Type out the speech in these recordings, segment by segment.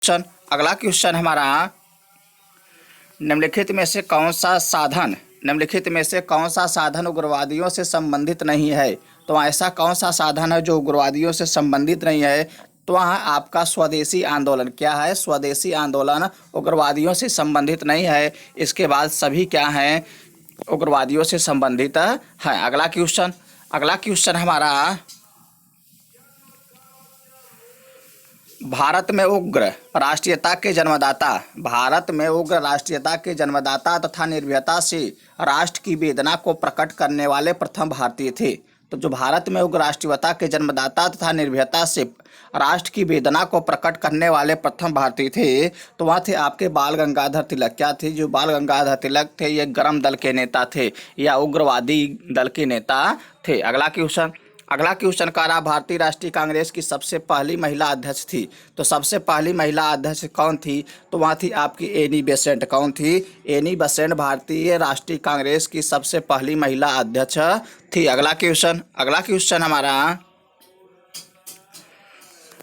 Question अगला question हमारा, निम्नलिखित में से कौन सा साधन उग्रवादियों से संबंधित नहीं है। तो ऐसा कौन सा साधन है जो उग्रवादियों से संबंधित नहीं है। तो वहाँ आपका स्वदेशी आंदोलन क्या है, स्वदेशी आंदोलन उग्रवादियों से संबंधित नहीं है। इसके बाद सभी क्या हैं, उग्रवादियों से संबंधित है। अगला क्वेश्चन हमारा, भारत में उग्र राष्ट्रीयता के जन्मदाता तथा निर्भयता से राष्ट्र की वेदना को प्रकट करने वाले प्रथम भारतीय थे। तो जो भारत में उग्र राष्ट्रीयता के जन्मदाता तथा निर्भयता से राष्ट्र की वेदना को प्रकट करने वाले प्रथम भारतीय थे, तो वहाँ थे आपके बाल गंगाधर तिलक। क्या थे? जो बाल गंगाधर तिलक थे ये गर्म दल के नेता थे या उग्रवादी दल के नेता थे। अगला क्वेश्चन कह रहा, भारतीय राष्ट्रीय कांग्रेस की सबसे पहली महिला अध्यक्ष थी। तो सबसे पहली महिला अध्यक्ष कौन थी? तो वहाँ थी आपकी एनी बेसेंट। कौन थी? एनी बेसेंट भारतीय राष्ट्रीय कांग्रेस की सबसे पहली महिला अध्यक्ष थी। अगला क्वेश्चन हमारा,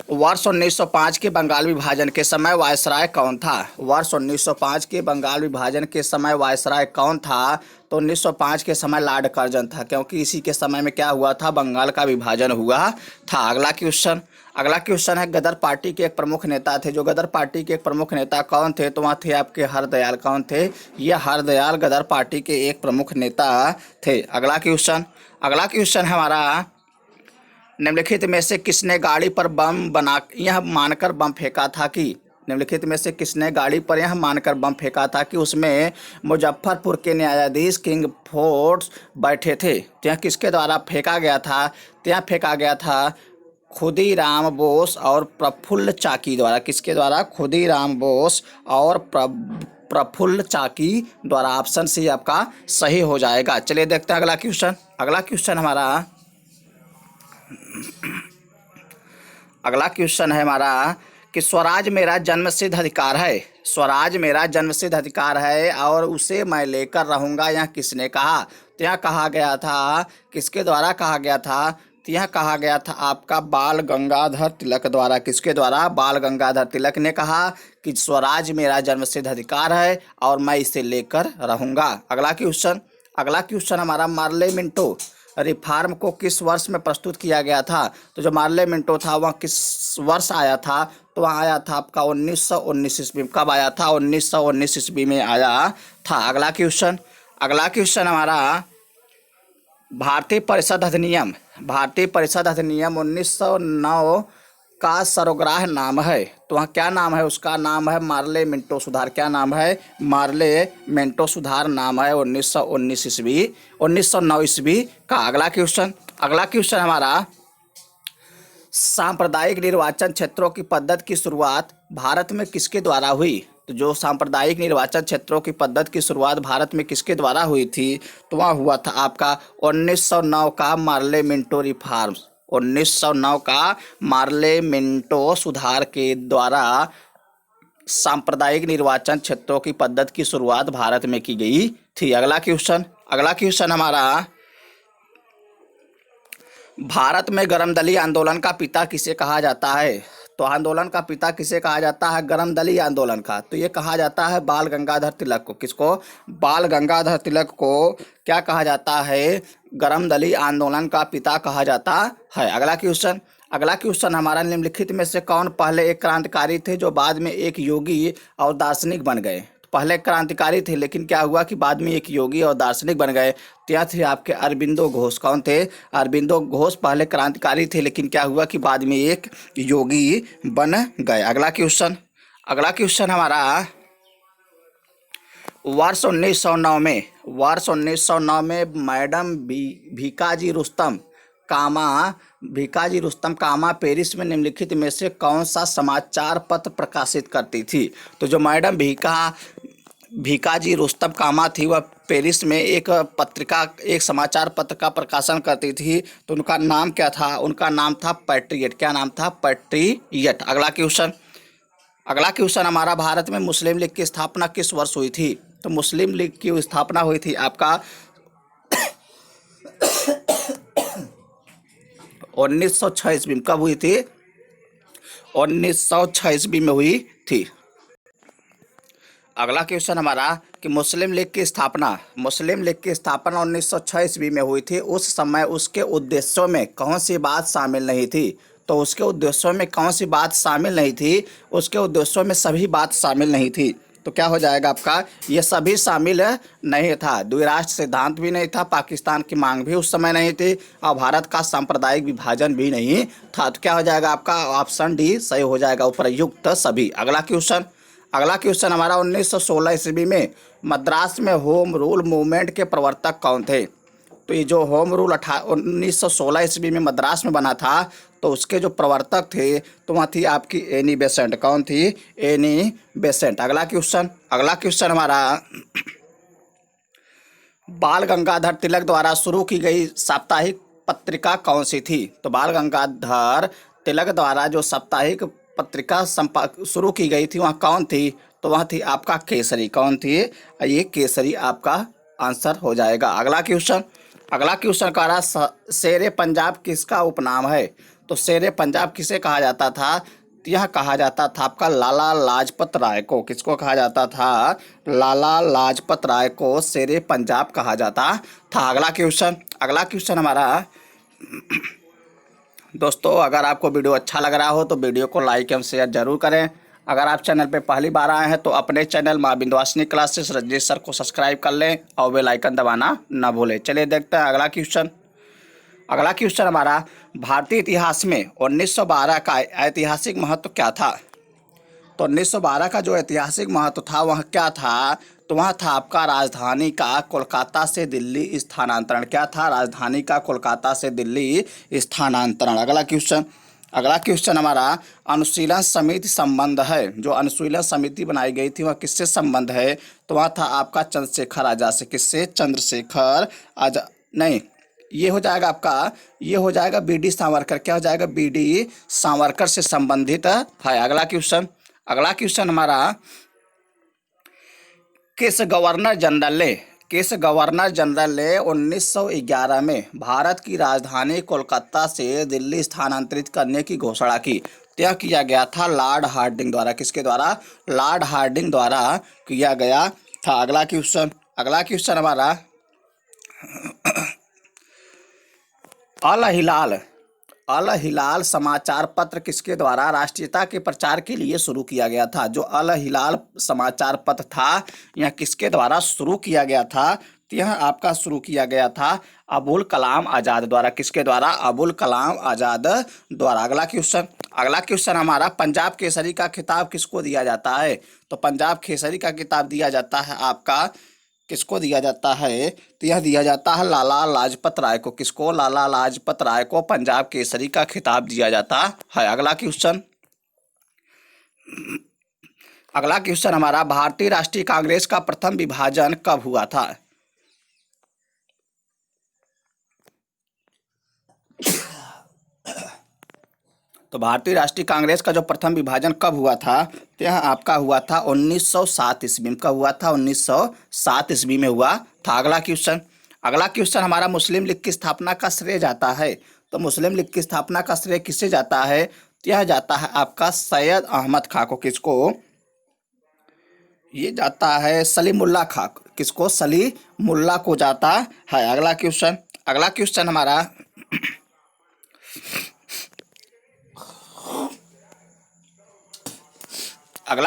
वर्ष 1905 के बंगाल विभाजन के समय वायसराय कौन था? वर्ष 1905 के बंगाल विभाजन के समय वायसराय कौन था? तो 1905 के समय लॉर्ड कर्जन था, क्योंकि इसी के समय में क्या हुआ था, बंगाल का विभाजन हुआ था। अगला क्वेश्चन है, गदर पार्टी के एक प्रमुख नेता थे। जो गदर पार्टी के एक प्रमुख नेता कौन थे? तो वहाँ थे आपके हरदयाल। कौन थे? ये हरदयाल गदर पार्टी के एक प्रमुख नेता थे। अगला क्वेश्चन हमारा, निम्नलिखित में से किसने गाड़ी पर यह मानकर बम फेंका था कि निम्नलिखित में से किसने गाड़ी पर यह मानकर बम फेंका था कि उसमें मुजफ्फरपुर के न्यायाधीश किंग फोर्ड्स बैठे थे। तो यह किसके द्वारा फेंका गया था? तो यह फेंका गया था खुदीराम बोस और प्रफुल्ल चाकी द्वारा। किसके द्वारा? खुदीराम बोस और प्रफुल्ल चाकी द्वारा। ऑप्शन सी आपका सही हो जाएगा। चलिए देखते हैं अगला क्वेश्चन है हमारा कि स्वराज मेरा जन्मसिद्ध अधिकार है और उसे मैं लेकर रहूंगा, यह किसने कहा? तो यह कहा गया था, किसके द्वारा कहा गया था? तो यह कहा गया था आपका बाल गंगाधर तिलक द्वारा। किसके द्वारा? बाल गंगाधर तिलक ने कहा कि स्वराज मेरा जन्मसिद्ध अधिकार है और मैं इसे लेकर रहूंगा। अगला क्वेश्चन हमारा, मार्ले मिंटो रिफॉर्म को किस वर्ष में प्रस्तुत किया गया था? तो जो मार्ले मिंटो था वह किस वर्ष आया था? तो वह आया था आपका 1919 ईस्वी में। कब आया था? 1919 ईस्वी में आया था। अगला क्वेश्चन हमारा, भारतीय परिषद अधिनियम 1909 का सर्वग्राह नाम है। तो वहाँ क्या नाम है? उसका नाम है मार्ले मिंटो सुधार। क्या नाम है? मार्ले मिंटो सुधार नाम है 1909 ईस्वी का। अगला क्वेश्चन हमारा, सांप्रदायिक निर्वाचन क्षेत्रों की पद्धति की शुरुआत भारत में किसके द्वारा हुई? तो जो सांप्रदायिक निर्वाचन क्षेत्रों की पद्धति की शुरुआत भारत में किसके द्वारा हुई थी? तो वह हुआ था आपका 1909 का मार्ले मिंटो रिफॉर्म्स। 1909 का मार्ले मिंटो सुधार के द्वारा सांप्रदायिक निर्वाचन क्षेत्रों की पद्धति की शुरुआत भारत में की गई थी। अगला क्वेश्चन हमारा, भारत में गर्मदली आंदोलन का पिता किसे कहा जाता है? तो आंदोलन का पिता किसे कहा जाता है? गर्मदली आंदोलन का। तो ये कहा जाता है बाल गंगाधर तिलक को। किसको? बाल गंगाधर तिलक को क्या कहा जाता है? गर्मदली आंदोलन का पिता कहा जाता है। अगला क्वेश्चन हमारा, निम्नलिखित में से कौन पहले एक क्रांतिकारी थे जो बाद में एक योगी और दार्शनिक बन गए? पहले क्रांतिकारी थे लेकिन क्या हुआ कि बाद में एक योगी और दार्शनिक बन गए। तो थे आपके अरबिंदो घोष। कौन थे? अरबिंदो घोष पहले क्रांतिकारी थे लेकिन क्या हुआ कि बाद में एक योगी बन गए। अगला क्वेश्चन हमारा, वर्ष 1909 में मैडम भीकाजी रुस्तम कामा पेरिस में निम्नलिखित में से कौन सा समाचार पत्र प्रकाशित करती थी? तो जो मैडम भीकाजी रुस्तम कामा थी वह पेरिस में एक समाचार पत्र का प्रकाशन करती थी। तो उनका नाम क्या था? उनका नाम था पैट्रियट। क्या नाम था? पैट्रियट। अगला क्वेश्चन हमारा, भारत में मुस्लिम लीग की स्थापना किस वर्ष हुई थी? तो मुस्लिम लीग की स्थापना हुई थी आपका 1906 ईस्वी में। कब हुई थी? 1906 ईस्वी में हुई थी। अगला क्वेश्चन हमारा कि मुस्लिम लीग की स्थापना 1906 ईस्वी में हुई थी। उस समय उसके उद्देश्यों में कौन सी बात शामिल नहीं थी? तो उसके उद्देश्यों में कौन सी बात शामिल नहीं थी? उसके उद्देश्यों में सभी बात शामिल नहीं थी। तो क्या हो जाएगा आपका? ये सभी शामिल नहीं था। द्विराष्ट्र सिद्धांत भी नहीं था, पाकिस्तान की मांग भी उस समय नहीं थी, और भारत का सांप्रदायिक विभाजन भी नहीं था। तो क्या हो जाएगा आपका? ऑप्शन डी सही हो जाएगा, उपयुक्त सभी। अगला क्वेश्चन हमारा 1916 ईस्वी में मद्रास में होम रूल मूवमेंट के प्रवर्तक कौन थे? तो ये जो होम रूल 1916 ईस्वी में मद्रास में बना था, तो उसके जो प्रवर्तक थे तो वहाँ थी आपकी एनी बेसेंट। कौन थी? Annie Besant. अगला क्वेश्चन हमारा बाल गंगाधर तिलक द्वारा शुरू की गई साप्ताहिक पत्रिका कौन सी थी? तो बाल गंगाधर तिलक द्वारा जो साप्ताहिक पत्रिका शुरू की गई थी वह कौन थी? तो वह थी आपका केसरी। कौन थी? ये केसरी आपका आंसर हो जाएगा। अगला क्वेश्चन कह रहा शेरे पंजाब किसका उपनाम है? तो शेरे पंजाब किसे कहा जाता था? यह कहा जाता था आपका लाला लाजपत राय को। किसको कहा जाता था? लाला लाजपत राय को शेरे पंजाब कहा जाता था। अगला क्वेश्चन हमारा दोस्तों, अगर आपको वीडियो अच्छा लग रहा हो तो वीडियो को लाइक एवं शेयर जरूर करें। अगर आप चैनल पर पहली बार आए हैं तो अपने चैनल माँ विंध्यवासिनी क्लासेस रजनीश सर को सब्सक्राइब कर लें और बेल आइकन दबाना ना भूलें। चलिए देखते हैं अगला क्वेश्चन हमारा भारतीय इतिहास में 1912 का ऐतिहासिक महत्व क्या था? तो 1912 का जो ऐतिहासिक महत्व था वह क्या था? तो वह था आपका राजधानी का कोलकाता से दिल्ली स्थानांतरण। क्या था? राजधानी का कोलकाता से दिल्ली स्थानांतरण। अगला क्वेश्चन हमारा अनुशीलन समिति संबंध है। जो अनुशीलन समिति बनाई गई थी वह किससे संबंध है? तो वह था आपका चंद्रशेखर आजाद से। किससे? चंद्रशेखर आजाद नहीं, ये हो जाएगा बी डी सावरकर। क्या हो जाएगा? बी डी सावरकर से संबंधित है। अगला क्वेश्चन हमारा किस गवर्नर जनरल ने 1911 में भारत की राजधानी कोलकाता से दिल्ली स्थानांतरित करने की घोषणा की? यह किया गया था लॉर्ड हार्डिंग द्वारा। किसके द्वारा? लॉर्ड हार्डिंग द्वारा किया गया था। अगला क्वेश्चन हमारा अल हिलाल समाचार पत्र किसके द्वारा राष्ट्रीयता के प्रचार के लिए शुरू किया गया था? जो अल हिलाल समाचार पत्र था यह किसके द्वारा शुरू किया गया था? तो यह आपका शुरू किया गया था अबुल कलाम आज़ाद द्वारा। किसके द्वारा? अबुल कलाम आज़ाद द्वारा। अगला क्वेश्चन हमारा पंजाब केसरी का खिताब किसको दिया जाता है? तो पंजाब केसरी का खिताब दिया जाता है आपका किसको दिया जाता है? तो यह दिया जाता है लाला लाजपत राय को। किसको? लाला लाजपत राय को पंजाब केसरी का खिताब दिया जाता है। अगला क्वेश्चन हमारा भारतीय राष्ट्रीय कांग्रेस का प्रथम विभाजन कब हुआ था? तो भारतीय राष्ट्रीय कांग्रेस का जो प्रथम विभाजन कब हुआ था? तो यह आपका हुआ था 1907 ईस्वी में। कब हुआ था? 1907 ईस्वी में हुआ था। अगला क्वेश्चन हमारा मुस्लिम लीग की स्थापना का श्रेय जाता है। तो मुस्लिम लीग की स्थापना का श्रेय किससे जाता है? तो यह जाता है आपका सैयद अहमद खां को। किसको? ये जाता है सलीमुल्लाह खां। किसको? सलीमुल्लाह को जाता है। अगला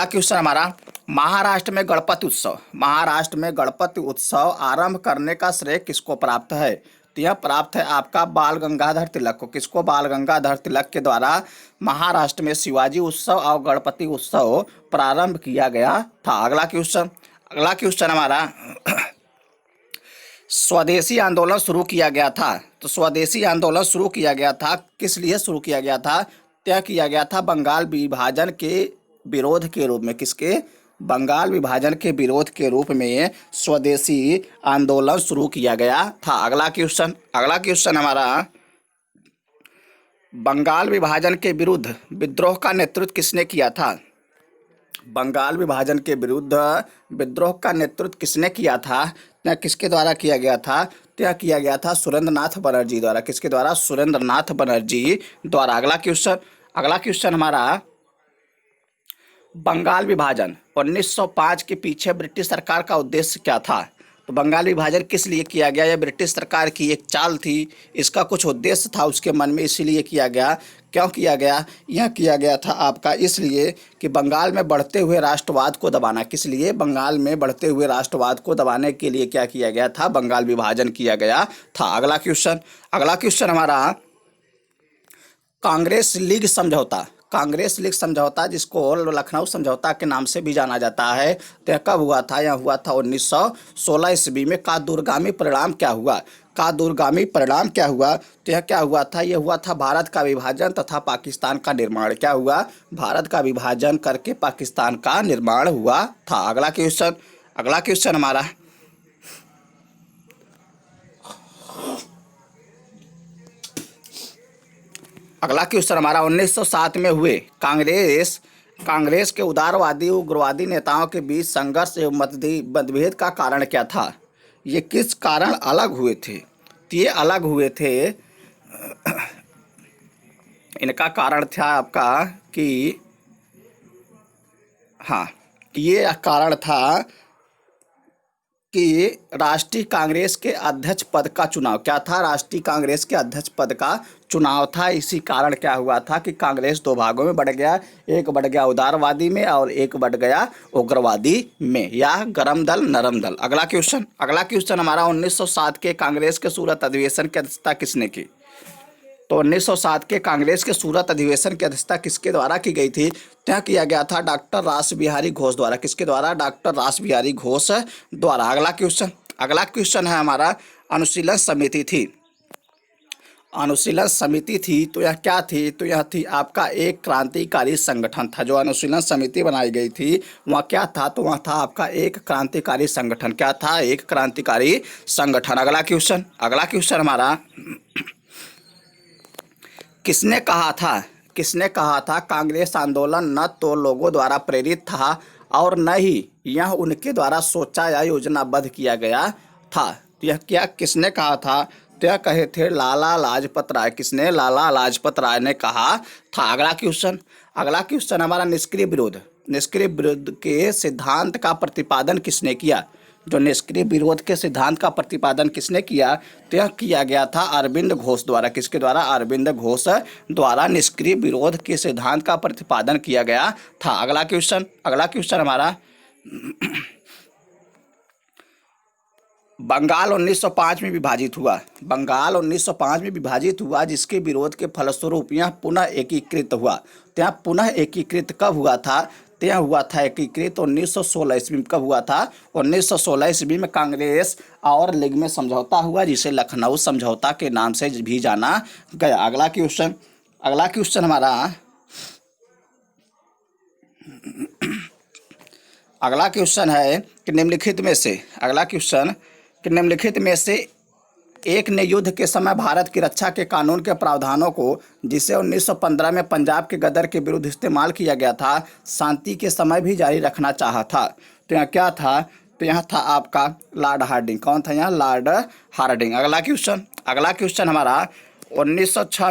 क्वेश्चन हमारा महाराष्ट्र में गणपति उत्सव आरंभ करने का श्रेय किसको प्राप्त है? तो यह प्राप्त है आपका बाल गंगाधर तिलक को। किसको? बाल गंगाधर तिलक के द्वारा महाराष्ट्र में शिवाजी उत्सव और गणपति उत्सव प्रारंभ किया गया था। अगला क्वेश्चन हमारा स्वदेशी आंदोलन शुरू किया गया था। तो स्वदेशी आंदोलन शुरू किया गया था किस लिए शुरू किया गया था? तय किया गया था बंगाल विभाजन के विरोध के रूप में। किसके? बंगाल विभाजन के विरोध के रूप में स्वदेशी आंदोलन शुरू किया गया था। अगला क्वेश्चन हमारा बंगाल विभाजन के विरुद्ध विद्रोह का नेतृत्व किसने किया था? बंगाल विभाजन के विरुद्ध विद्रोह का नेतृत्व किसने किया था? यह किसके द्वारा किया गया था? यह किया गया था सुरेंद्र नाथ बनर्जी द्वारा। किसके द्वारा? सुरेंद्र नाथ बनर्जी द्वारा। अगला क्वेश्चन हमारा बंगाल विभाजन 1905 के पीछे ब्रिटिश सरकार का उद्देश्य क्या था? तो बंगाल विभाजन किस लिए किया गया? यह ब्रिटिश सरकार की एक चाल थी, इसका कुछ उद्देश्य था उसके मन में, इसीलिए किया गया। क्यों किया गया? यह किया गया था आपका इसलिए कि बंगाल में बढ़ते हुए राष्ट्रवाद को दबाना। किस लिए? बंगाल में बढ़ते हुए राष्ट्रवाद को दबाने के लिए क्या किया गया था? बंगाल विभाजन किया गया था। अगला क्वेश्चन हमारा, कांग्रेस लीग समझौता। कांग्रेस लीग समझौता, जिसको लखनऊ समझौता के नाम से भी जाना जाता है, तो यह कब हुआ था? यह हुआ था 1916 ईस्वी में। का दूरगामी परिणाम क्या हुआ? का दूरगामी परिणाम क्या हुआ? तो यह क्या हुआ था? यह हुआ था भारत का विभाजन तथा पाकिस्तान का निर्माण। क्या हुआ? भारत का विभाजन करके पाकिस्तान का निर्माण हुआ था। अगला क्वेश्चन हमारा, अगला क्वेश्चन हमारा 1907 में हुए कांग्रेस के उदारवादी उग्रवादी नेताओं के बीच संघर्ष एवं मतभेद का कारण क्या था? ये किस कारण अलग हुए थे? तो ये अलग हुए थे, इनका कारण था आपका कि हाँ, ये कारण था कि राष्ट्रीय कांग्रेस के अध्यक्ष पद का चुनाव। क्या था? राष्ट्रीय कांग्रेस के अध्यक्ष पद का चुनाव था। इसी कारण क्या हुआ था कि कांग्रेस दो भागों में बढ़ गया, एक बढ़ गया उदारवादी में और एक बढ़ गया उग्रवादी में, या गरम दल नरम दल। अगला क्वेश्चन हमारा, 1907 के कांग्रेस के सूरत अधिवेशन की अध्यक्षता किसने की? तो 1907 के कांग्रेस के सूरत अधिवेशन की अध्यक्षता किसके द्वारा की गई थी? क्या किया गया था? डॉक्टर रासबिहारी घोष द्वारा। किसके द्वारा? डॉक्टर रासबिहारी घोष द्वारा। अगला क्वेश्चन है हमारा, अनुशीलन समिति थी। अनुशीलन समिति थी तो यह क्या थी? तो यह थी आपका एक क्रांतिकारी संगठन था। जो अनुशीलन समिति बनाई गई थी वह क्या था? तो वह था आपका एक क्रांतिकारी संगठन। क्या था? एक क्रांतिकारी संगठन। अगला क्वेश्चन हमारा, किसने कहा था कांग्रेस आंदोलन न तो लोगों द्वारा प्रेरित था और न ही यह उनके द्वारा सोचा या योजनाबद्ध किया गया था? तो यह किसने कहा था? तो यह कहे थे लाला लाजपत राय। किसने? लाला लाजपत राय ने कहा था। अगला क्वेश्चन हमारा, निष्क्रिय विरोध के सिद्धांत का प्रतिपादन किसने किया? जो निष्क्रिय विरोध के सिद्धांत का प्रतिपादन किसने किया? तो यह किया गया था अरविंद घोष द्वारा। किसके द्वारा? अरविंद घोष द्वारा निष्क्रिय विरोध के सिद्धांत का प्रतिपादन किया गया था। अगला क्वेश्चन हमारा, बंगाल 1905 में विभाजित हुआ। बंगाल 1905 में विभाजित हुआ, जिसके विरोध के फलस्वरूप यह पुनः एकीकृत हुआ। तो यह पुनः एकीकृत कब हुआ था? तो यह हुआ था एकीकृत 1916 ईस्वी में। कब हुआ था? 1916 ईस्वी में कांग्रेस और लीग में समझौता हुआ, जिसे लखनऊ समझौता के नाम से भी जाना गया। अगला क्वेश्चन हमारा, अगला क्वेश्चन है कि निम्नलिखित में से एक ने युद्ध के समय भारत की रक्षा के कानून के प्रावधानों को, जिसे 1915 में पंजाब के गदर के विरुद्ध इस्तेमाल किया गया था, शांति के समय भी जारी रखना चाहा था? तो यहाँ क्या था? तो यहाँ था आपका लॉर्ड हार्डिंग। कौन था यहाँ? Lord Hardinge. अगला क्वेश्चन हमारा, 1906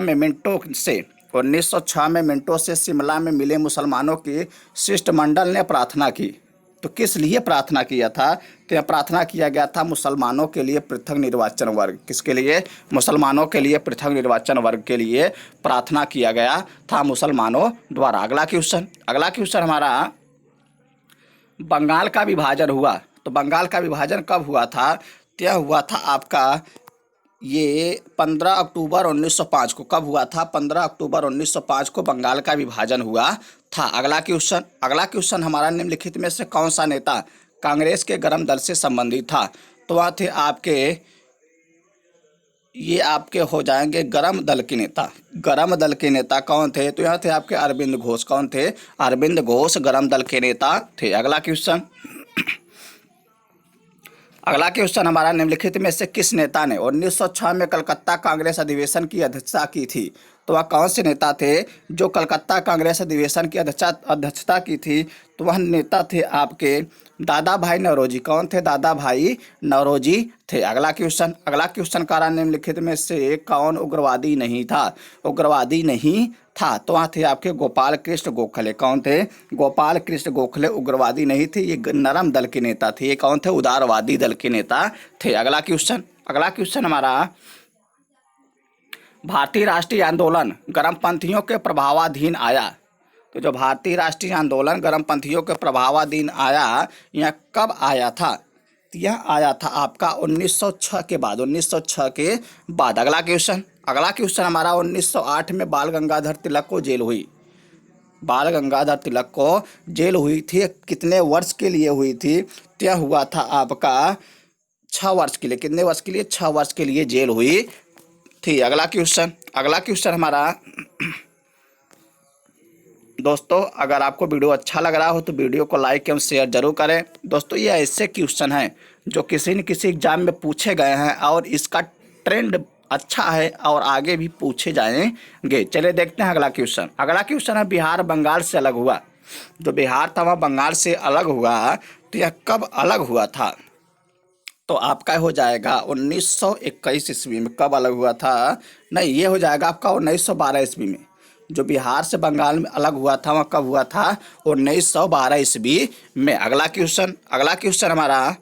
में मिंटो से शिमला में मिले मुसलमानों के शिष्टमंडल ने प्रार्थना की। तो किस लिए प्रार्थना किया था? तो यह प्रार्थना किया गया था मुसलमानों के लिए पृथक निर्वाचन वर्ग। किसके लिए? मुसलमानों के लिए पृथक निर्वाचन वर्ग के लिए प्रार्थना किया गया था मुसलमानों द्वारा। अगला क्वेश्चन हमारा, बंगाल का विभाजन हुआ। तो बंगाल का विभाजन कब हुआ था? तो यह हुआ था आपका ये 15 अक्टूबर 1905 को। कब हुआ था? 15 अक्टूबर 1905 को बंगाल का विभाजन हुआ था। अगला क्वेश्चन हमारा, निम्नलिखित में से कौन सा नेता कांग्रेस के गरम दल से संबंधित था? तो वह थे आपके हो जाएंगे गरम दल के नेता कौन थे? तो यहाँ थे आपके अरविंद घोष। कौन थे? अरविंद घोष गरम दल के नेता थे। अगला क्वेश्चन हमारा, निम्नलिखित में से किस नेता ने 1906 में कलकत्ता कांग्रेस अधिवेशन की अध्यक्षता की थी? तो वह कौन से नेता थे जो कलकत्ता कांग्रेस अधिवेशन की अध्यक्षता की थी? तो वह नेता थे आपके दादा भाई नौरोजी। कौन थे? दादा भाई नौरोजी थे। अगला क्वेश्चन कह रहा निम्नलिखित में से कौन उग्रवादी नहीं था? उग्रवादी नहीं था। तो वहाँ थे आपके गोपाल कृष्ण गोखले। कौन थे? गोपाल कृष्ण गोखले उग्रवादी नहीं थे, ये नरम दल के नेता थे। ये कौन थे? उदारवादी दल के नेता थे। अगला क्वेश्चन हमारा, भारतीय राष्ट्रीय आंदोलन गर्मपंथियों के प्रभावाधीन आया। तो जो भारतीय राष्ट्रीय आंदोलन गर्मपंथियों के प्रभावाधीन आया, यह कब आया था? तो यह आया था आपका 1906 के बाद। 1906 के बाद। अगला क्वेश्चन हमारा, 1908 में बाल गंगाधर तिलक को जेल हुई। बाल गंगाधर तिलक को जेल हुई थी, कितने वर्ष के लिए हुई थी? तो यह हुआ था आपका 6 वर्ष के लिए। कितने वर्ष के लिए? 6 वर्ष के लिए जेल हुई थी। अगला क्वेश्चन हमारा, दोस्तों अगर आपको वीडियो अच्छा लग रहा हो तो वीडियो को लाइक एवं शेयर जरूर करें। दोस्तों ये ऐसे क्वेश्चन हैं जो किसी न किसी एग्जाम में पूछे गए हैं और इसका ट्रेंड अच्छा है और आगे भी पूछे जाएंगे। चलिए देखते हैं अगला क्वेश्चन है, बिहार बंगाल से अलग हुआ। जो बिहार था वह बंगाल से अलग हुआ, तो यह कब अलग हुआ था? तो आपका हो जाएगा 1921 ईस्वी में। कब अलग हुआ था? नहीं, ये हो जाएगा आपका 1912 ईस्वी में। जो बिहार से बंगाल में अलग हुआ था वह कब हुआ था? 1912 ईस्वी में। अगला क्वेश्चन हमारा,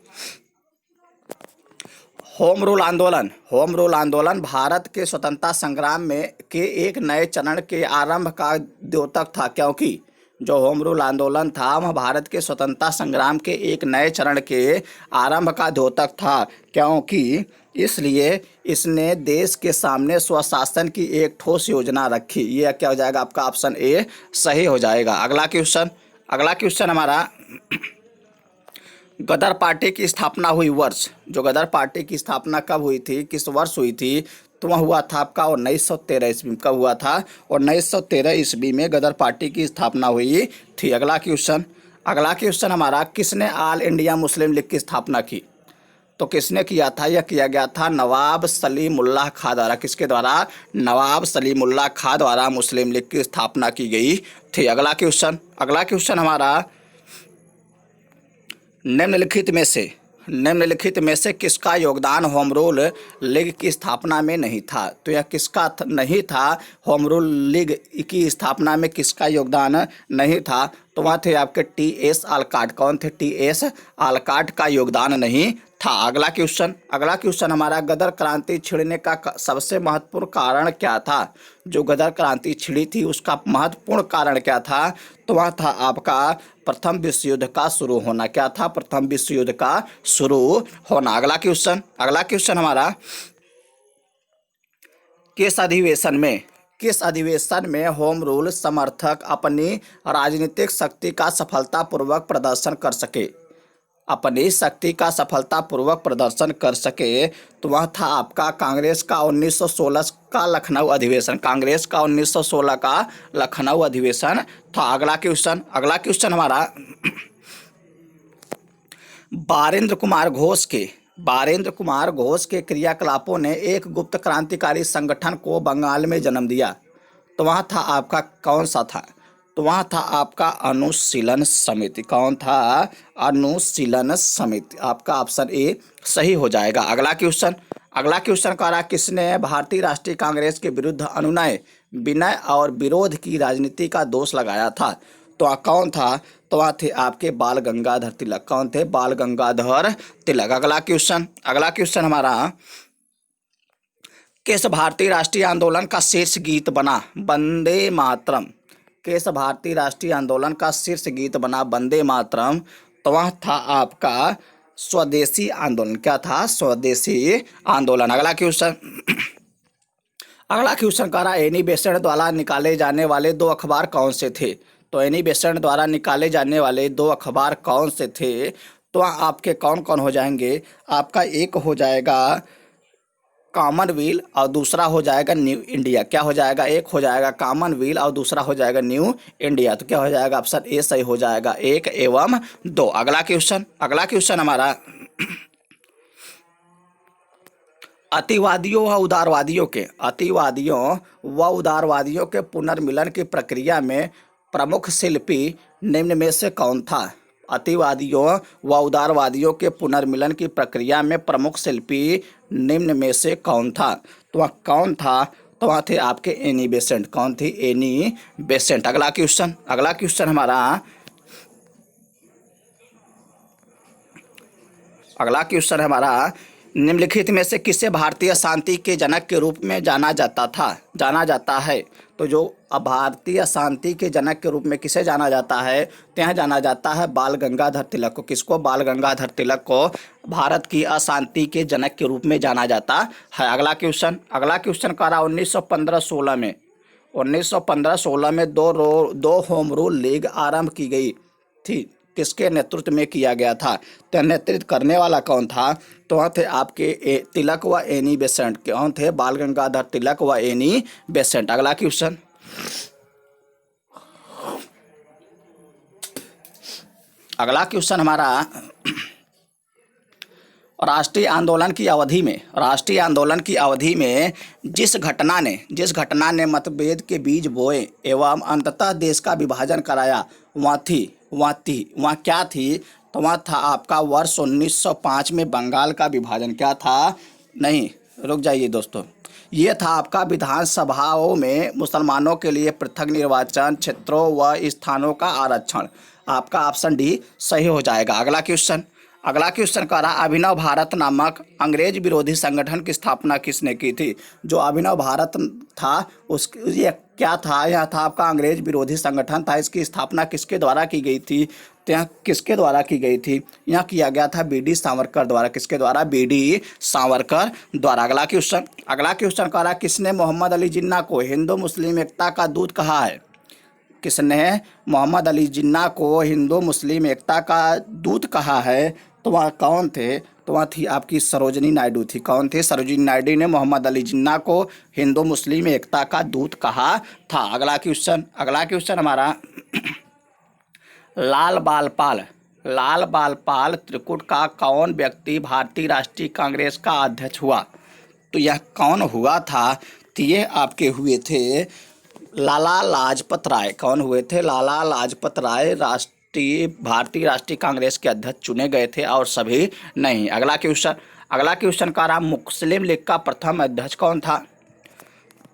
होम रूल आंदोलन भारत के स्वतंत्रता संग्राम में के एक नए चरण के आरंभ का द्योतक था, क्योंकि जो होम रूल आंदोलन था वह भारत के स्वतंत्रता संग्राम के एक नए चरण के आरंभ का द्योतक था, क्योंकि इसलिए इसने देश के सामने स्वशासन की एक ठोस योजना रखी। यह क्या हो जाएगा आपका? ऑप्शन ए सही हो जाएगा। अगला क्वेश्चन हमारा, गदर पार्टी की स्थापना हुई वर्ष। जो गदर पार्टी की स्थापना कब हुई थी, किस वर्ष हुई थी? तो वह हुआ था आपका 1913 ईस्वी में। कब हुआ था? 1913 ईस्वी में गदर पार्टी की स्थापना हुई थी। अगला क्वेश्चन हमारा, किसने ऑल इंडिया मुस्लिम लीग की स्थापना की? तो किसने किया था? यह किया गया था नवाब सलीमुल्लाह खां द्वारा। किसके द्वारा? नवाब सलीमुल्लाह खां द्वारा मुस्लिम लीग की स्थापना की गई थी। अगला क्वेश्चन हमारा, निम्नलिखित में से किसका योगदान होम रूल लीग की स्थापना में नहीं था? तो यह किसका नहीं था? होम रूल लीग की स्थापना में किसका योगदान नहीं था? तो वह थे आपके टी.एस. आलकाट। कौन थे? टी.एस. आलकाट का योगदान नहीं था। अगला क्वेश्चन हमारा, गदर क्रांति छिड़ने का सबसे महत्वपूर्ण कारण क्या था? जो गदर क्रांति छिड़ी थी उसका महत्वपूर्ण कारण क्या था? तो वह था आपका प्रथम विश्व युद्ध का शुरू होना। क्या था? प्रथम विश्व युद्ध का शुरू होना। अगला क्वेश्चन हमारा, किस अधिवेशन में होम रूल समर्थक अपनी राजनीतिक शक्ति का सफलतापूर्वक प्रदर्शन कर सके? अपनी शक्ति का सफलतापूर्वक प्रदर्शन कर सके, तो वह था आपका कांग्रेस का 1916 का लखनऊ अधिवेशन। कांग्रेस का 1916 का लखनऊ अधिवेशन था। अगला क्वेश्चन हमारा, बारेंद्र कुमार घोष के क्रियाकलापों ने एक गुप्त क्रांतिकारी संगठन को बंगाल में जन्म दिया। तो वह था आपका कौन सा था? तो वहाँ था आपका अनुशीलन समिति। कौन था? अनुशीलन समिति। आपका ऑप्शन ए सही हो जाएगा। अगला क्वेश्चन कह रहा, किसने भारतीय राष्ट्रीय कांग्रेस के विरुद्ध अनुनय, विनय और विरोध की राजनीति का दोष लगाया था? तो कौन था? तो वह थे आपके बाल गंगाधर तिलक। कौन थे? बाल गंगाधर तिलक। अगला क्वेश्चन हमारा, किस भारतीय राष्ट्रीय आंदोलन का शीर्ष गीत बना वंदे मातरम? किस भारतीय राष्ट्रीय आंदोलन का शीर्ष गीत बना वंदे मातरम? तो वह था आपका स्वदेशी आंदोलन। क्या था? स्वदेशी आंदोलन। अगला क्वेश्चन कह रहा, एनी बेसेंट द्वारा निकाले जाने वाले 2 अखबार कौन से थे? तो एनी बेसेंट द्वारा निकाले जाने वाले 2 अखबार कौन से थे? तो आपके कौन कौन हो जाएंगे? आपका एक हो जाएगा कॉमनवेल्थ और दूसरा हो जाएगा न्यू इंडिया। क्या हो जाएगा? एक हो जाएगा कॉमनवेल्थ और दूसरा हो जाएगा न्यू इंडिया। तो क्या हो जाएगा? ऑप्शन ए सही हो जाएगा, 1 एवं 2। अगला क्वेश्चन हमारा, अतिवादियों के पुनर्मिलन की प्रक्रिया में प्रमुख शिल्पी निम्न में से कौन था? अतिवादियों व उदारवादियों के पुनर्मिलन की प्रक्रिया में प्रमुख शिल्पी निम्न में से कौन था? तो वह कौन था? तो वह थे आपके एनी बेसेंट। कौन थी? Annie Besant. अगला क्वेश्चन हमारा निम्नलिखित में से किसे भारतीय शांति के जनक के रूप में जाना जाता है? तो जो भारतीय शांति के जनक के रूप में किसे जाना जाता है? तो यहाँ जाना जाता है बाल गंगाधर तिलक को। किसको? बाल गंगाधर तिलक को भारत की अशांति के जनक के रूप में जाना जाता है। अगला क्वेश्चन करा 1915-16 में दो होम रूल लीग आरंभ की गई थी। किसके नेतृत्व में किया गया था? तो नेतृत्व करने वाला कौन था? तो वह थे आपके तिलक व एनी बेसेंट। कौन थे? बाल गंगाधर तिलक व एनी बेसेंट। अगला क्वेश्चन हमारा राष्ट्रीय आंदोलन की अवधि में जिस घटना ने मतभेद के बीज बोए एवं अंततः देश का विभाजन कराया वह क्या थी? तो वह था आपका वर्ष 1905 में बंगाल का विभाजन। क्या था? नहीं, रुक जाइए दोस्तों। ये था आपका विधानसभाओं में मुसलमानों के लिए पृथक निर्वाचन क्षेत्रों व स्थानों का आरक्षण। आपका ऑप्शन डी सही हो जाएगा। अगला क्वेश्चन कह रहा अभिनव भारत नामक अंग्रेज विरोधी संगठन की स्थापना किसने की थी? जो अभिनव भारत था ये क्या था? यह था आपका अंग्रेज विरोधी संगठन था। इसकी स्थापना किसके द्वारा की गई थी? तो यहाँ किसके द्वारा की गई थी? यहाँ किया गया था बी डी सावरकर द्वारा। किसके द्वारा? बी डी सावरकर द्वारा। अगला क्वेश्चन कह रहा किसने मोहम्मद अली जिन्ना को हिंदू मुस्लिम एकता का दूत कहा है? किसने मोहम्मद अली जिन्ना को हिंदू मुस्लिम एकता का दूत कहा है? तो वह कौन थे? तो वह थी आपकी सरोजिनी नायडू थी। कौन थे? सरोजिनी नायडू ने मोहम्मद अली जिन्ना को हिंदू मुस्लिम एकता का दूत कहा था। अगला क्वेश्चन हमारा लाल बाल पाल त्रिकुट का कौन व्यक्ति भारतीय राष्ट्रीय कांग्रेस का अध्यक्ष हुआ? तो यह कौन हुआ था? तो ये आपके हुए थे लाला लाजपत राय। कौन हुए थे? लाला लाजपत राय भारतीय राष्ट्रीय कांग्रेस के अध्यक्ष चुने गए थे और सभी नहीं। अगला क्वेश्चन का रहा मुस्लिम लीग का प्रथम अध्यक्ष कौन था?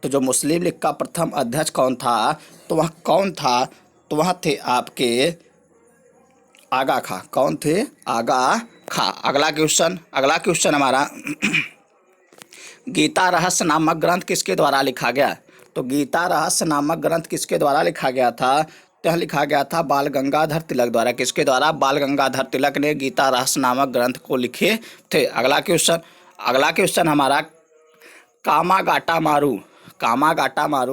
तो जो मुस्लिम लीग का प्रथम अध्यक्ष कौन था? तो वह कौन था? तो वह थे आपके आगा खां। कौन थे? आगा खां। अगला क्वेश्चन हमारा गीता रहस्य नामक ग्रंथ किसके द्वारा लिखा गया? तो गीता रहस्य नामक ग्रंथ किसके द्वारा लिखा गया था? तो लिखा गया था बाल गंगाधर तिलक द्वारा। किसके द्वारा? बाल गंगाधर तिलक ने गीता रहस्य नामक ग्रंथ को लिखे थे। अगला क्वेश्चन हमारा कामागाटा मारू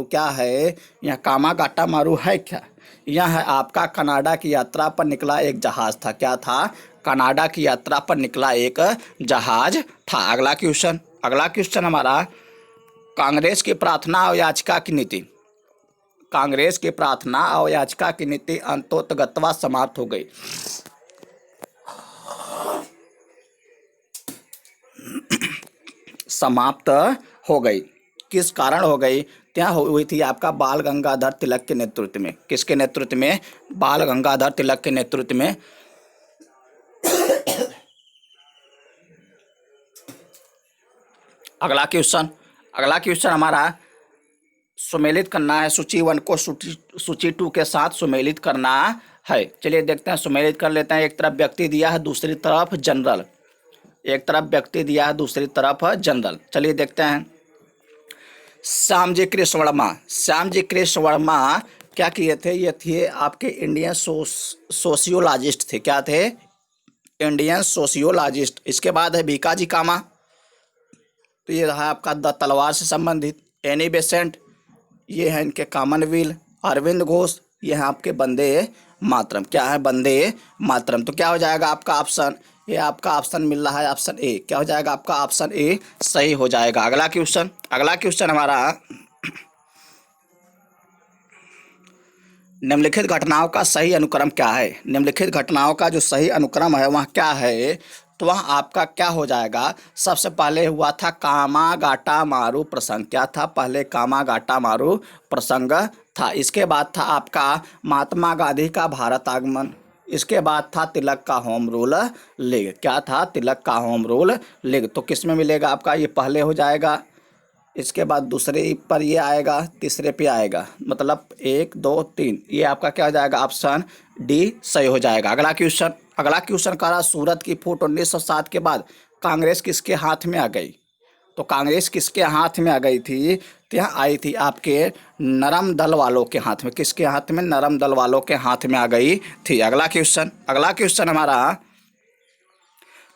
क्या है? यह कामागाटा मारू है क्या? यह है आपका कनाडा की यात्रा पर निकला एक जहाज था। क्या था? कनाडा की यात्रा पर निकला एक जहाज था। अगला क्वेश्चन हमारा कांग्रेस की प्रार्थना और याचिका की नीति अंतोतगत्वा समाप्त हो गई। किस कारण हो गई? ત્યાં हुई थी आपका बाल गंगाधर तिलक के नेतृत्व में। किसके नेतृत्व में? बाल गंगाधर तिलक के नेतृत्व में। अगला क्वेश्चन हमारा सुमेलित करना है। सूची 1 को सूची 2 के साथ सुमेलित करना है। चलिए देखते हैं, सुमेलित कर लेते हैं। एक तरफ व्यक्ति दिया है, दूसरी तरफ जनरल। चलिए देखते हैं। श्यामजी कृष्ण वर्मा क्या किए थे? ये थे आपके इंडियन सोशियोलॉजिस्ट थे। क्या थे? Indian sociologist. इसके बाद है भीकाजी कामा, तो ये रहा आपका तलवार से संबंधित। एनी बेसेंट, ये है इनके कॉमनवेल्थ। अरविंद घोष, ये है आपके वंदे मातरम। क्या है? वंदे मातरम। तो क्या हो जाएगा आपका ऑप्शन? ये आपका ऑप्शन मिल रहा है ऑप्शन ए। क्या हो जाएगा आपका? ऑप्शन ए सही हो जाएगा। अगला क्वेश्चन हमारा निम्नलिखित घटनाओं का सही अनुक्रम क्या है? निम्नलिखित घटनाओं का जो सही अनुक्रम है वह क्या है? तो वहाँ आपका क्या हो जाएगा, सबसे पहले हुआ था कामागाटा मारू प्रसंग। क्या था, पहले कामागाटा मारू प्रसंग था। इसके बाद था आपका महात्मा गांधी का भारत आगमन। इसके बाद था तिलक का होम रूल लीग। क्या था, तिलक का होम रूल लीग। तो किस में मिलेगा आपका, ये पहले हो जाएगा, इसके बाद दूसरे पर ये आएगा, तीसरे पे आएगा, मतलब 1 2 3, ये आपका क्या हो जाएगा, ऑप्शन डी सही हो जाएगा। अगला क्वेश्चन कह रहा, सूरत की फूट 1907 के बाद कांग्रेस किसके हाथ में आ गई। तो कांग्रेस किसके हाथ में आ गई थी, तो यहाँ आई थी आपके नरम दल वालों के हाथ में। किसके हाथ में, नरम दल वालों के हाथ में आ गई थी। अगला क्वेश्चन हमारा,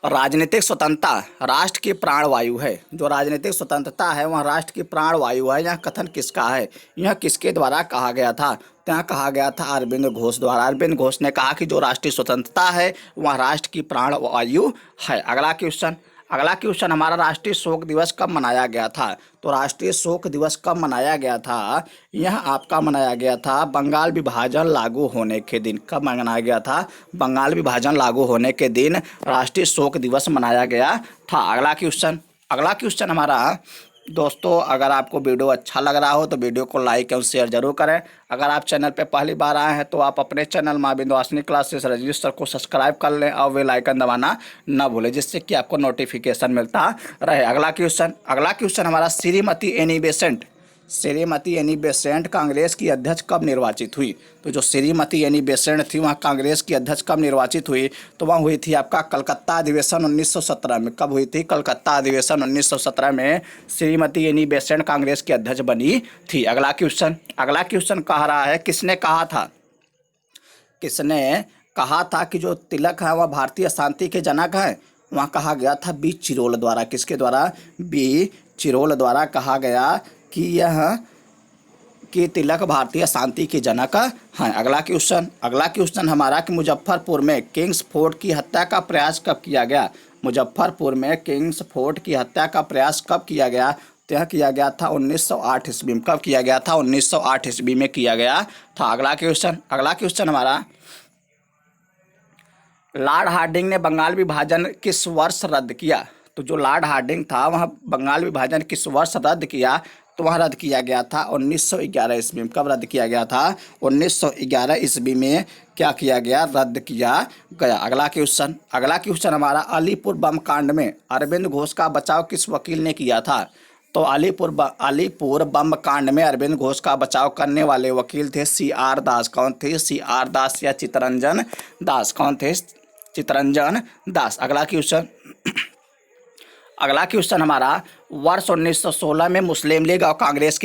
राजनीतिक स्वतंत्रता राष्ट्र की प्राण वायु है। जो राजनीतिक स्वतंत्रता है वह राष्ट्र की प्राण वायु है, यह कथन किसका है, यह किसके द्वारा कहा गया था। तो यहाँ कहा गया था अरविंद घोष द्वारा। अरविंद घोष ने कहा कि जो राष्ट्रीय स्वतंत्रता है वह राष्ट्र की प्राण वायु है। अगला क्वेश्चन हमारा, राष्ट्रीय शोक दिवस कब मनाया गया था। तो राष्ट्रीय शोक दिवस कब मनाया गया था, यह आपका मनाया गया था बंगाल विभाजन लागू होने के दिन। कब मनाया गया था, बंगाल विभाजन लागू होने के दिन राष्ट्रीय शोक दिवस मनाया गया था। अगला क्वेश्चन हमारा, दोस्तों अगर आपको वीडियो अच्छा लग रहा हो तो वीडियो को लाइक एवं शेयर जरूर करें। अगर आप चैनल पे पहली बार आए हैं तो आप अपने चैनल माँ विंध्यवासिनी क्लासेस रजिस्टर को सब्सक्राइब कर लें और बेल आइकन दबाना न भूलें, जिससे कि आपको नोटिफिकेशन मिलता रहे। अगला क्वेश्चन हमारा, श्रीमती एनी बेसेंट कांग्रेस की अध्यक्ष कब निर्वाचित हुई। तो जो श्रीमती एनी बेसेंट थी वहाँ कांग्रेस की अध्यक्ष कब निर्वाचित हुई, तो वहाँ हुई थी आपका कलकत्ता अधिवेशन 1917 में। कब हुई थी, कलकत्ता अधिवेशन 1917 में श्रीमती एनी बेसेंट कांग्रेस की अध्यक्ष बनी थी। अगला क्वेश्चन कह रहा है, किसने कहा था कि जो तिलक है वह भारतीय शांति के जनक है। वहाँ कहा गया था बी चिरोल द्वारा। किसके द्वारा, बी चिरोल द्वारा कहा गया कि तिलक भारतीय शांति के जनक हैं। अगला क्वेश्चन हमारा, कि मुजफ्फरपुर में किंग्स फोर्ट की हत्या का प्रयास कब किया गया। मुजफ्फरपुर में किंग्स फोर्ट की हत्या का प्रयास कब किया गया, तो यह किया गया था 1908 ईस्वी में। कब किया गया था, 1908 ईस्वी में किया गया था। अगला क्वेश्चन हमारा, लॉर्ड हार्डिंग ने बंगाल विभाजन किस वर्ष रद्द किया। तो जो लॉर्ड हार्डिंग था वह बंगाल विभाजन किस वर्ष रद्द किया, तो वह रद्द किया गया था 1911 ईस्वी में। कब रद्द किया गया था, 1911 ईस्वी में क्या किया गया, रद्द किया गया। अगला क्वेश्चन हमारा, अलीपुर बम कांड में अरविंद घोष का बचाव किस वकील ने किया था। तो अलीपुर बम कांड में अरविंद घोष का बचाव करने वाले वकील थे CR दास। कौन थे, CR दास या चितरंजन दास। कौन थे, चितरंजन दास। अगला क्वेश्चन हमारा, वर्ष 1916 में मुस्लिम लीग और कांग्रेस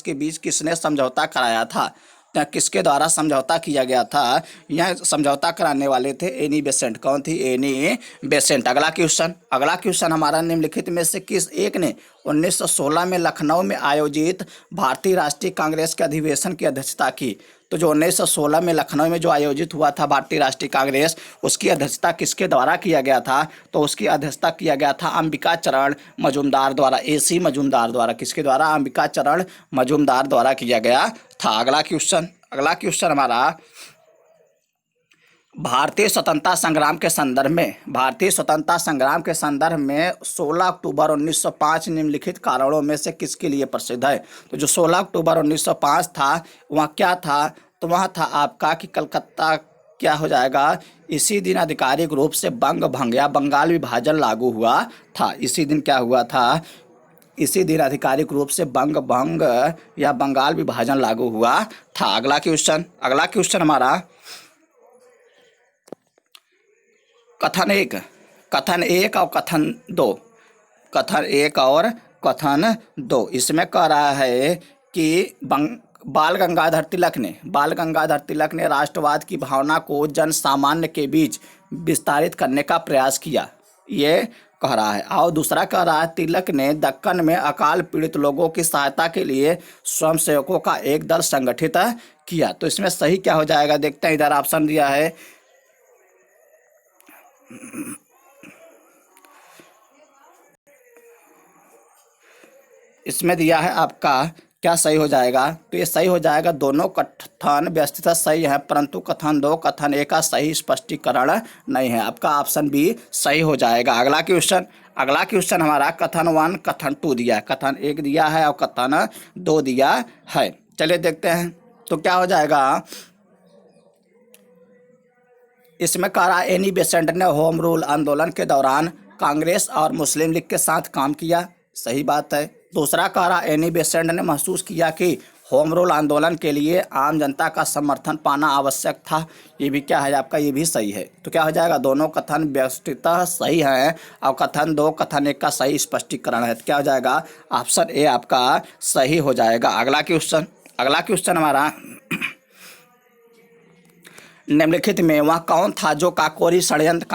के बीच किसने समझौता कराया था। तो किसके द्वारा समझौता किया गया था, यह समझौता कराने वाले थे एनी बेसेंट। कौन थी, एनी बेसेंट। अगला क्वेश्चन हमारा, निम्नलिखित में से किस एक ने 1916 में लखनऊ में आयोजित भारतीय राष्ट्रीय कांग्रेस के अधिवेशन की अध्यक्षता की। तो जो 1916 में लखनऊ में जो आयोजित हुआ था भारतीय राष्ट्रीय कांग्रेस, उसकी अध्यक्षता किसके द्वारा किया गया था, तो उसकी अध्यक्षता किया गया था अंबिका चरण मजूमदार द्वारा, AC मजूमदार द्वारा। किसके द्वारा, अंबिका चरण मजूमदार द्वारा किया गया था। अगला क्वेश्चन हमारा, भारतीय स्वतंत्रता संग्राम के संदर्भ में 16 अक्टूबर 1905 निम्नलिखित कारणों में से किसके लिए प्रसिद्ध है। तो जो 16 अक्टूबर 1905 था वहाँ क्या था, तो वहाँ था आपका कि कलकत्ता क्या हो जाएगा, इसी दिन आधिकारिक रूप से बंग भंग या बंगाल विभाजन लागू हुआ था। इसी दिन क्या हुआ था, इसी दिन आधिकारिक रूप से बंग भंग या बंगाल विभाजन लागू हुआ था। अगला क्वेश्चन हमारा, कथन एक और कथन दो। इसमें कह रहा है कि बाल गंगाधर तिलक ने राष्ट्रवाद की भावना को जन सामान्य के बीच विस्तारित करने का प्रयास किया, ये कह रहा है। और दूसरा कह रहा है, तिलक ने दक्कन में अकाल पीड़ित लोगों की सहायता के लिए स्वयंसेवकों का एक दल संगठित किया। तो इसमें सही क्या हो जाएगा, देखते हैं। इधर ऑप्शन दिया है, इसमें दिया है आपका क्या सही हो जाएगा? तो ये सही हो जाएगा, दोनों कथन व्यवस्थित सही है, परंतु कथन 2 कथन 1 का सही स्पष्टीकरण नहीं है। आपका ऑप्शन बी सही हो जाएगा। अगला क्वेश्चन हमारा कथन 1 कथन 2 दिया है, कथन 1 दिया है और कथन 2 दिया है। चलिए देखते हैं तो क्या हो जाएगा। इसमें कह रहा एनी बेसेंट ने होम रूल आंदोलन के दौरान कांग्रेस और मुस्लिम लीग के साथ काम किया, सही बात है। दूसरा कह रहा एनी बेसेंट ने महसूस किया कि होम रूल आंदोलन के लिए आम जनता का समर्थन पाना आवश्यक था, ये भी क्या है आपका, ये भी सही है। तो क्या हो जाएगा, दोनों कथन व्यवस्थितः सही हैं और कथन 2 कथन 1 का सही स्पष्टीकरण है। तो क्या हो जाएगा, ऑप्शन ए आपका सही हो जाएगा। अगला क्वेश्चन हमारा निम्नलिखित में वह कौन था जो काकोरी षड्यंत्र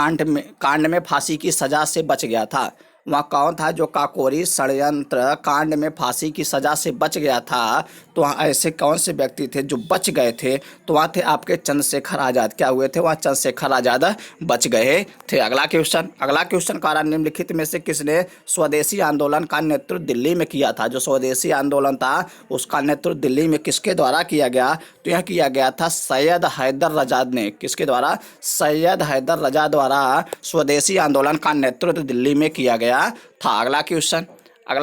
कांड में फांसी की सजा से बच गया था? वह कौन था जो काकोरी षड्यंत्र कांड में फांसी की सजा से बच गया था? तो वहाँ ऐसे कौन से व्यक्ति थे जो बच गए थे? तो वहाँ थे आपके चंद्रशेखर आज़ाद। क्या हुए थे? वहाँ चंद्रशेखर आज़ाद बच गए थे। अगला क्वेश्चन कह रहा निम्नलिखित में से किसने स्वदेशी आंदोलन का नेतृत्व दिल्ली में किया था? जो स्वदेशी आंदोलन था उसका नेतृत्व दिल्ली में किसके द्वारा किया गया? तो यह किया गया था सैयद हैदर रजा ने। किसके द्वारा? सैयद हैदर रजा द्वारा स्वदेशी आंदोलन का नेतृत्व दिल्ली में किया गया था। अगला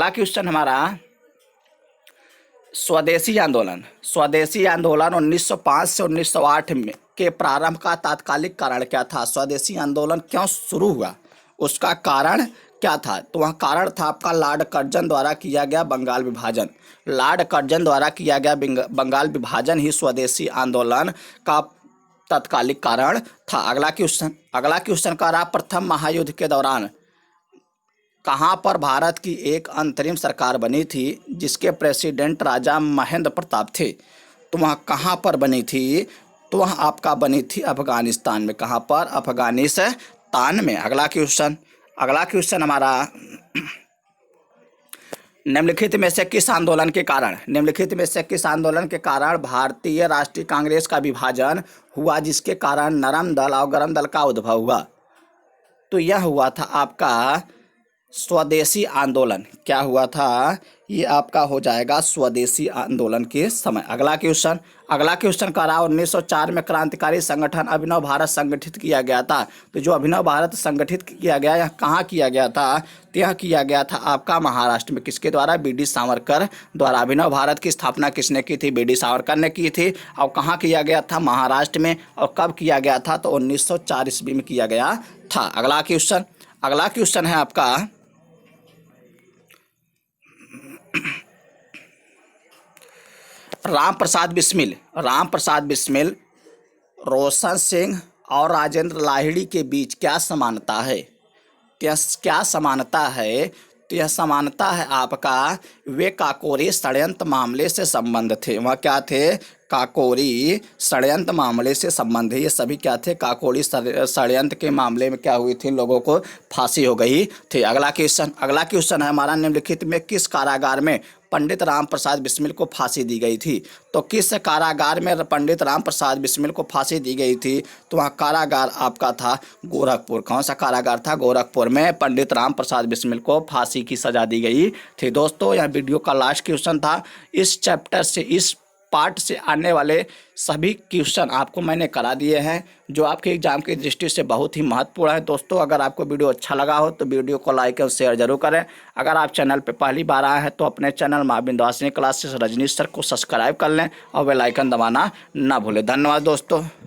क्वेश्चन हमारा स्वदेशी आंदोलन 1905 से 1908 में के प्रारंभ का तात्कालिक कारण क्या था? स्वदेशी आंदोलन क्यों शुरू हुआ, उसका कारण क्या था? तो वह कारण था आपका लॉर्ड कर्जन द्वारा किया गया बंगाल विभाजन। लॉर्ड कर्जन द्वारा किया गया बंगाल विभाजन ही स्वदेशी आंदोलन का तात्कालिक कारण था। अगला क्वेश्चन का रहा प्रथम महायुद्ध के दौरान कहाँ पर भारत की एक अंतरिम सरकार बनी थी जिसके प्रेसिडेंट राजा महेंद्र प्रताप थे? तो वहाँ कहाँ पर बनी थी? तो वहाँ आपका बनी थी अफगानिस्तान में। कहाँ पर? अफगानिस्तान में। अगला क्वेश्चन हमारा निम्नलिखित में से किस आंदोलन के कारण भारतीय राष्ट्रीय कांग्रेस का विभाजन हुआ जिसके कारण नरम दल और गरम दल का उद्भव हुआ? तो यह हुआ था आपका स्वदेशी आंदोलन। क्या हुआ था? ये आपका हो जाएगा स्वदेशी आंदोलन के समय। अगला क्वेश्चन का रहा 1904 में क्रांतिकारी संगठन अभिनव भारत संगठित किया गया था। तो जो अभिनव भारत संगठित किया गया यह कहाँ किया गया था? तो यह किया गया था आपका महाराष्ट्र में। किसके द्वारा? बी.डी. सावरकर द्वारा। अभिनव भारत की स्थापना किसने की थी? बी.डी. सावरकर ने की थी। और कहाँ किया गया था? महाराष्ट्र में। और कब किया गया था? तो 1904 ईस्वी में किया गया था। अगला क्वेश्चन है आपका राम प्रसाद बिस्मिल, रोशन सिंह और राजेंद्र लाहिड़ी के बीच क्या समानता है? क्या समानता है? तो यह समानता है आपका वे काकोरी षड्यंत्र मामले से संबंध थे। वह क्या थे? काकोरी षड्यंत्र मामले से संबंध है। ये सभी क्या थे? काकोरी षड्यंत्र के मामले में क्या हुई थी? लोगों को फांसी हो गई थी। अगला क्वेश्चन है हमारा निम्नलिखित में किस कारागार में पंडित राम प्रसाद बिस्मिल को फांसी दी गई थी? तो किस कारागार में पंडित राम प्रसाद बिस्मिल को फांसी दी गई थी? तो वहाँ कारागार आपका था गोरखपुर। कौन सा कारागार था? गोरखपुर में पंडित राम प्रसाद बिस्मिल को फांसी की सजा दी गई थी। दोस्तों यह वीडियो का लास्ट क्वेश्चन था। इस चैप्टर से, इस पार्ट से आने वाले सभी क्वेश्चन आपको मैंने करा दिए हैं जो आपके एग्जाम की दृष्टि से बहुत ही महत्वपूर्ण है। दोस्तों अगर आपको वीडियो अच्छा लगा हो तो वीडियो को लाइक और शेयर जरूर करें। अगर आप चैनल पे पहली बार आए हैं तो अपने चैनल माँ विंध्यवासिनी क्लासेस रजनीश सर को सब्सक्राइब कर लें और बेल आइकन दबाना ना भूलें। धन्यवाद दोस्तों।